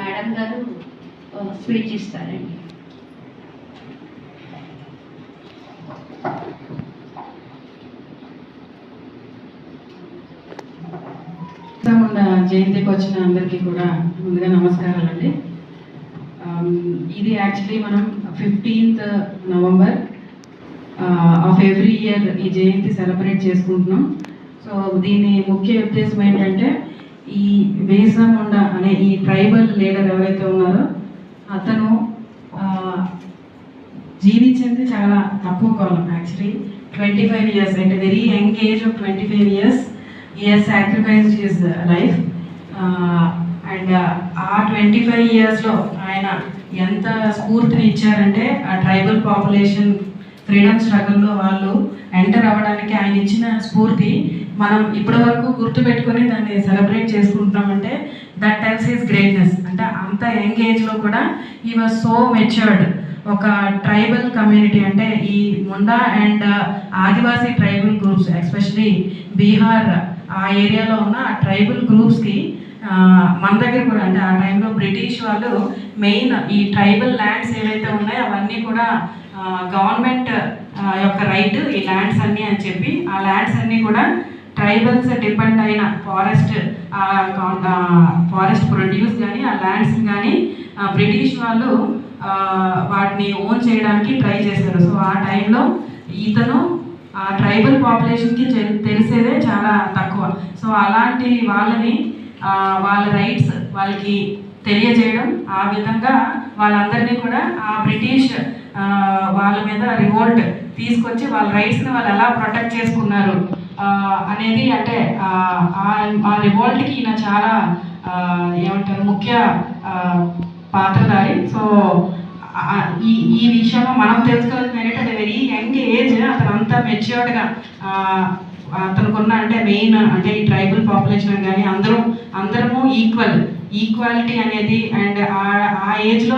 Madam గారు speech ఇస్తారండి. జయంతికి వచ్చిన అందరికీ కూడా ముందుగా నమస్కారాలండి. ఇది యాక్చువల్లీ మనం 15th November of every year ఈ జయంతి సెలబ్రేట్ చేసుకుంటున్నాం. సో దీని ముఖ్య ఉద్దేశం ఏంటంటే ఈ బిర్సా ముండా అనే ఈ ట్రైబల్ లీడర్ ఎవరైతే ఉన్నారో అతను జీవించింది చాలా తక్కువ కాలం. Actually 25 years, at a very young age of 25 years he has sacrificed his life. And ఆ 25 yearsలో ఆయన ఎంత స్ఫూర్తిని ఇచ్చారంటే ఆ ట్రైబల్ పాపులేషన్ ఫ్రీడమ్ స్ట్రగుల్లో వాళ్ళు ఎంటర్ అవ్వడానికి ఆయన ఇచ్చిన స్ఫూర్తి మనం ఇప్పటి వరకు గుర్తుపెట్టుకొని దాన్ని సెలబ్రేట్ చేసుకుంటున్నామంటే దట్ టెల్స్ హిస్ గ్రేట్నెస్. అంటే అంత యంగ్ ఏజ్లో కూడా హీ వాజ్ సో మెచ్యూర్డ్. ఒక ట్రైబల్ కమ్యూనిటీ అంటే ఈ Munda and Adivasi tribal groups, especially Bihar ఆ ఏరియాలో ఉన్న ట్రైబల్ గ్రూప్స్కి మన దగ్గర కూడా అంటే ఆ టైంలో బ్రిటిష్ వాళ్ళు మెయిన్ ఈ ట్రైబల్ ల్యాండ్స్ ఏవైతే ఉన్నాయో అవన్నీ కూడా గవర్నమెంట్ యొక్క రైట్ ఈ ల్యాండ్స్ అన్నీ అని చెప్పి ఆ ల్యాండ్స్ అన్నీ కూడా ట్రైబల్స్ డిపెండ్ అయిన ఫారెస్ట్ ప్రొడ్యూస్ కానీ ఆ ల్యాండ్స్ కానీ బ్రిటిష్ వాళ్ళు వాటిని ఓన్ చేయడానికి ట్రై చేశారు. సో ఆ టైంలో ఇతను ఆ ట్రైబల్ పాపులేషన్కి తెలిసేదే చాలా తక్కువ. సో అలాంటి వాళ్ళని వాళ్ళ రైట్స్ వాళ్ళకి తెలియజేయడం, ఆ విధంగా వాళ్ళందరినీ కూడా ఆ బ్రిటిష్ వాళ్ళ మీద రివోల్ట్ తీసుకొచ్చి వాళ్ళ రైట్స్ని వాళ్ళు ఎలా ప్రొటెక్ట్ చేసుకున్నారు అనేది అంటే ఆ రివోల్ట్కి ఈయన చాలా ఏమంటారు ముఖ్య పాత్రధారి. సో ఈ విషయంలో మనం తెలుసుకోవాల్సింది ఏంటంటే వెరీ యంగ్ ఏజ్ అతను అంతా మెచ్యూర్డ్గా అతనుకున్న అంటే మెయిన్ అంటే ఈ ట్రైబల్ పాపులేషన్ కానీ అందరము ఈక్వాలిటీ అనేది అండ్ ఆ ఏజ్లో